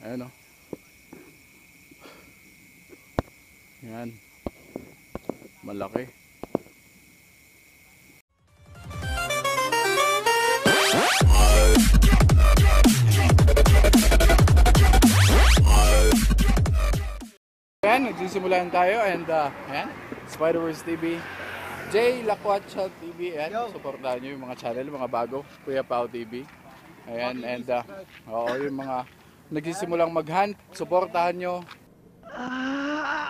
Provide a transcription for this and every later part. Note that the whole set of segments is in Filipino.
Ayan o. Yan. Malaki. Ayan, nagsisimulan tayo and ayan, Spiderverse TV, J Laquacha TV, ayan, supportahan nyo yung mga channel, mga bago, Kuya Pao TV. Ayan, and oo, yung mga nagsisimulang mag-hunt, supportahan nyo.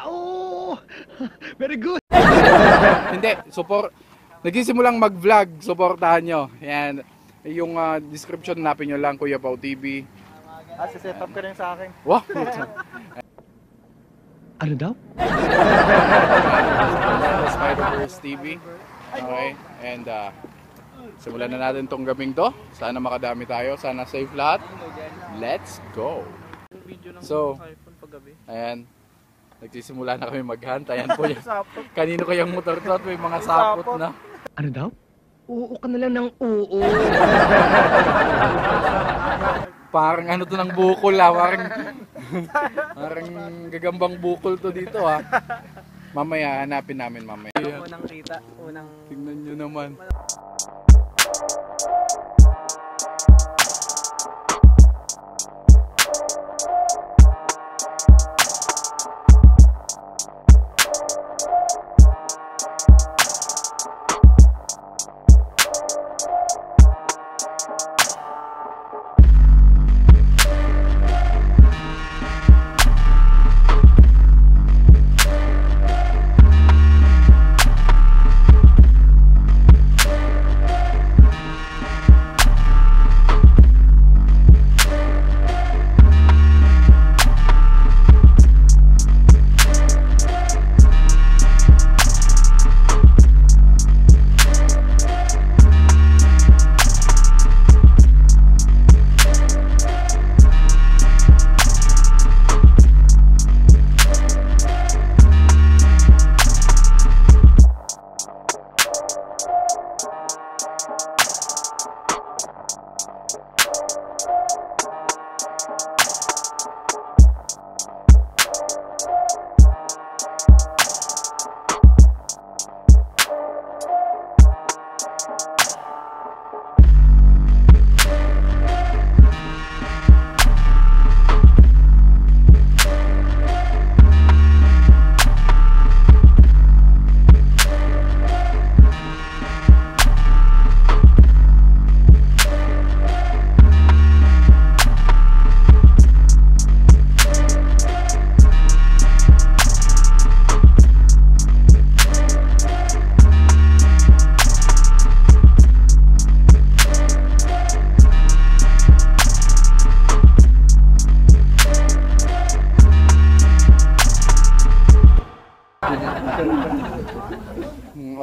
Oh, very good. Hindi, nagsisimulang mag-vlog, supportahan nyo. Ayan, yung description, napin nyo lang, Kuya Pao TV. Set up ka rin sa akin. Wow! Ano daw? Spiderverse TV. Okay, and simulan na natin tong gabing to. Sana makadami tayo, sana safe lahat. Let's go! So, ayan, nagsisimula na kami mag-hunt. Ayan po yan. Kanino kayang motor to at may mga sapot na. Ano daw? Oo ka na lang ng oo. Parang ano to ng bukol parang gagambang bukol to dito Mamaya hanapin namin mamaya. Unang kita, Tingnan nyo naman.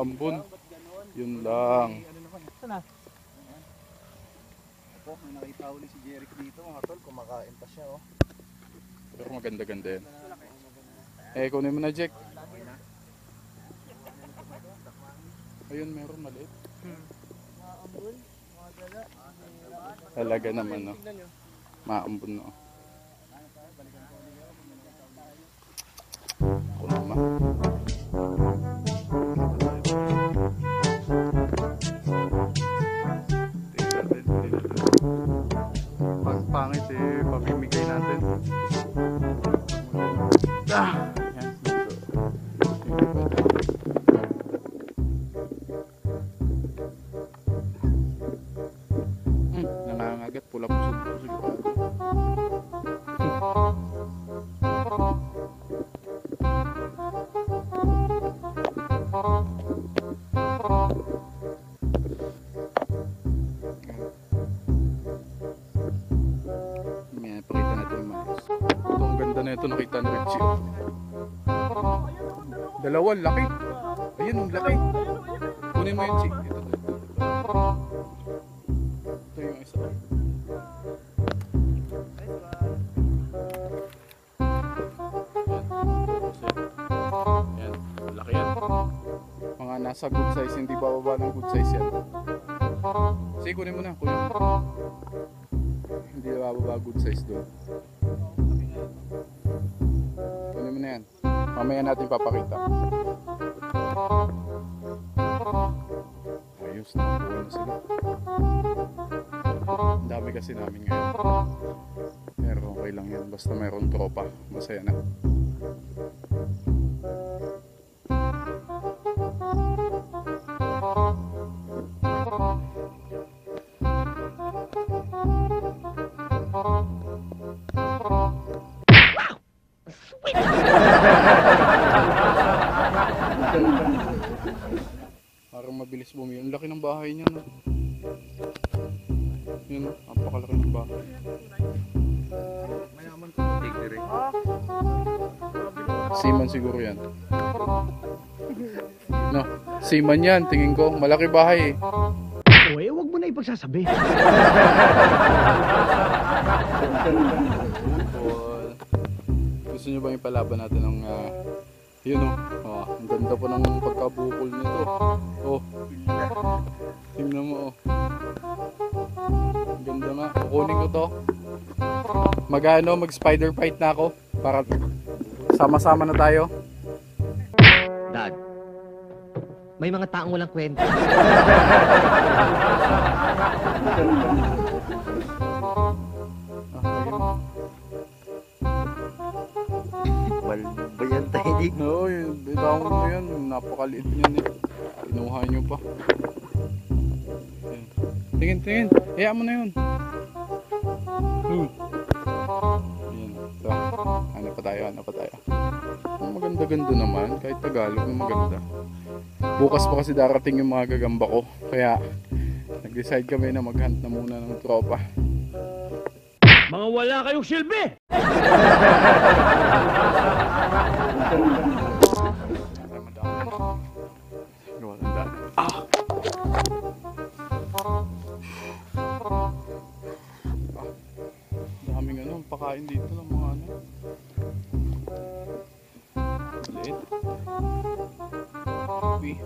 Ambon. Yun lang. May nakita ulit si Jeric dito mga tol, kumakain pa siya Pero maganda-ganda yan. Kunin mo na, Jack. Ayun, meron maliit. Talaga naman, no? Maambon, no? Ako naman. Pangit pamimigay natin. Nangangagat, pula pusog-pusog. Pakita natin yung mais. Ang ganda na ito, nakita ni Richie. Dalawang laki. Ayun, ang laki. Kunin mo yun, Chi. Ito yung isa. Yan, laki yan. Mga nasa good size, hindi bababa ng good size yan. Sige, kunin mo na. Hindi bababa good size doon. Kunin mo na yan. Mamaya natin papakita. Ayos, nakakuha na sila. Ang dami kasi namin ngayon. Pero okay lang yan. Basta mayroong tropa. Masaya na. Parang mabilis bumili. Ang laki ng bahay niya, no? Yun, napakalaki ng bahay. Mayaman ko take direct. Seaman siguro yan. No, seaman yan. Tingin ko, malaki bahay eh. O eh, wag mo na ipagsasabi. Gusto nyo ba ipalaban natin ng yun o, ang ganda pa ng pagkabukol nito. Oh, tingnan mo oh. Ang ganda nga. Kukunin ko to. Mag spider fight na ako para sama-sama na tayo. Dad, may mga taong walang kwenta. Malba yan tayo di. Oo, bitawan mo yan. Napakaliit niyan eh. Kinuha nyo pa. Yan. Tingin, tingin. Hayaan mo na yun. Yan. So, ano pa tayo, ano pa tayo. Ang maganda-ganda naman. Kahit Tagalog na maganda. Bukas pa kasi darating yung mga gagamba ko. Kaya, nag-decide kami na mag-hunt na muna ng tropa. Mga wala kayong silbi! Daming ano, pakain dito ng mga ano. Maliit.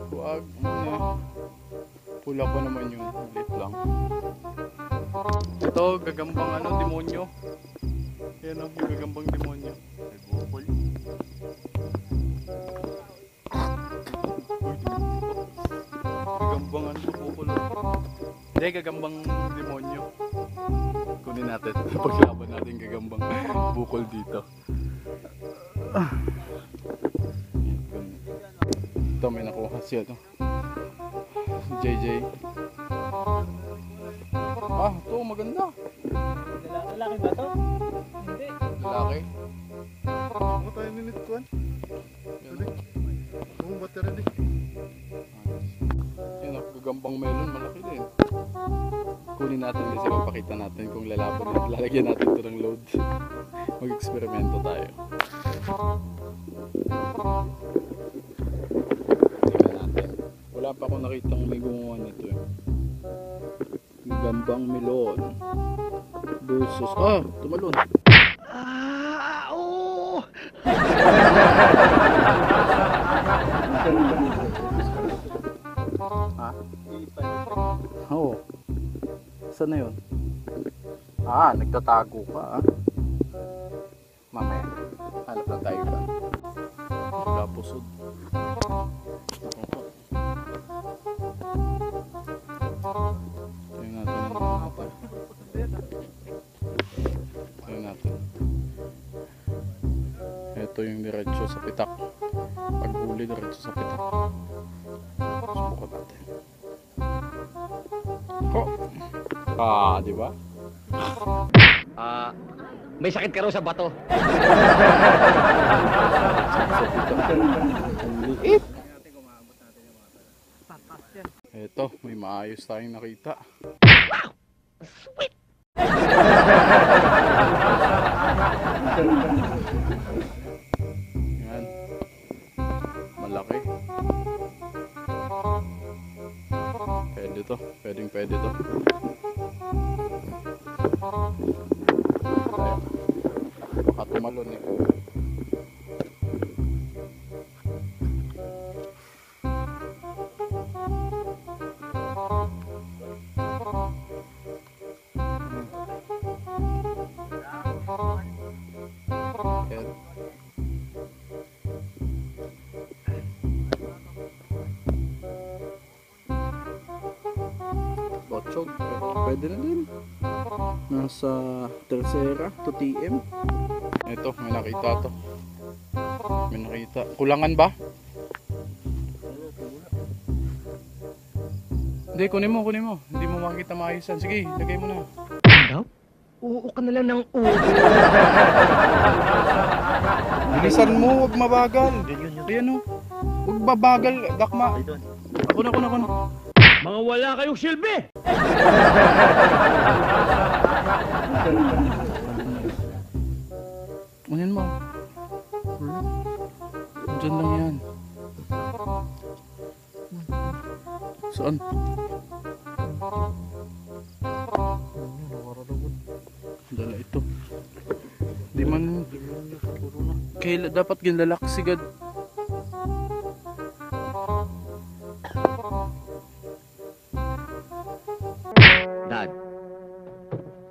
Huwag muna. Pula pa naman yun. Maliit lang. Ito, gagambang ano, demonyo. Yan o, yung gagambang demonyo. Bukol. Gagambang ano, bukol. Hindi, gagambang demonyo. Kunin natin. Paglaban natin gagambang bukol dito. Ito, may nakuha siya to. Si JJ. Ah, ito maganda. Lalaki ba to? Hindi. Lalaki. Ano tayo ninituan? Kung battery di. Yan o, gagambang melon, malaki din. Kunin natin kasi mapakita natin kung lalaban natin. Lalagyan natin ito ng load. Mag-eksperimento tayo. Tingnan natin. Wala pa akong nakitang may gumawa nito eh. Gagambang melon versus tumalon. Oo! Ha? Oo. Saan na yun? Nagtatago ka Mamaya. Hanap lang tayo ba? Wala pusod. Tingnan natin ang mga mata. Tingnan natin. Ito yung diretso sa pitak. Pag huli diretso sa pitak. Subukan natin. Di ba? May sakit ka raw sa bato. Ang liit. Eto, may maayos tayong nakita. Sweet! Yan. Malaki. Pwede to. Pwede to. Ayan. Baka tumalon eh. Ayan. Botchog, pwede na din. Nasa tercera to TM. Ito, may nakita to. May nakita. Kulangan ba? Hindi, kunin mo. Hindi mo makikita maayos yan. Sige, lagay mo na. Daw? Oo ka na lang ng oo. Bilisan mo, huwag mabagal. Ayan o. Huwag babagal, dakma. Ako na. Mga wala kayong silbi! Unin mo. Diyan lang yan. Saan? Dala ito. Di man. Kaya dapat ginlalaksigad. Dad,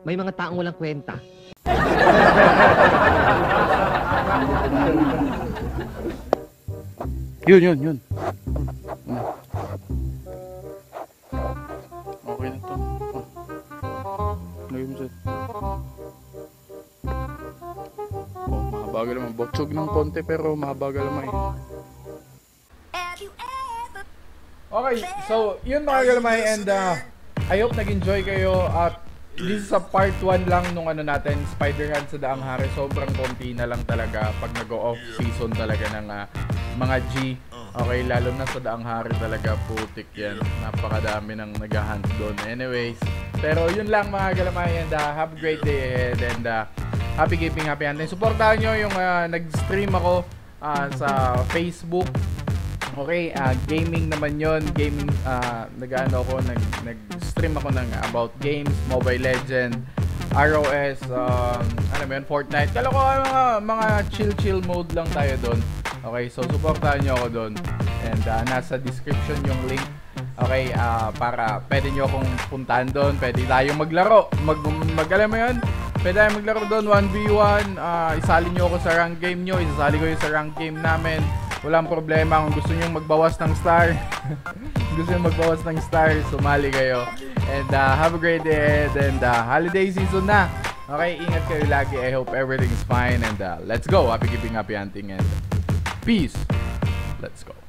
may mga taong walang kwenta. Yun. Okay na to. Lagay mo dyan. Mahabagal naman. Botchog ng konti pero mahabagal naman eh. Okay, so yun mga galamay, and I hope nag-enjoy kayo at this is a part 1 lang nung ano natin, Spider-Man sa Daang Hari. Sobrang konti na lang talaga pag nag-off season talaga ng mga G. Okay, lalo na sa Daang Hari talaga, putik yan. Napakadami ng nag-hunt doon. Anyways, pero yun lang mga galamay, and have a great day ahead, and happy keeping, happy hunting. Supportahan nyo yung nag-stream ako sa Facebook. Okay, gaming naman yon. Gaming, nag-stream ako ng about games, Mobile Legend, ROS, Fortnite. Kala ko mga chill mode lang tayo doon. Okay, so supportahan nyo ako doon. And nasa description yung link. Okay, para pwede nyo akong puntahan doon. Pwede tayong maglaro. Alam mo yun? Pwede tayong maglaro doon, 1v1. Isali nyo ako sa rank game nyo. Isasali ko yung sa rank game namin. Walang problema. Kung gusto nyo magbawas ng star, sumali kayo. And have a great day. And holiday season na. Okay, ingat kayo lagi. I hope everything's fine. And let's go. Happy keeping, happy hunting. And peace. Let's go.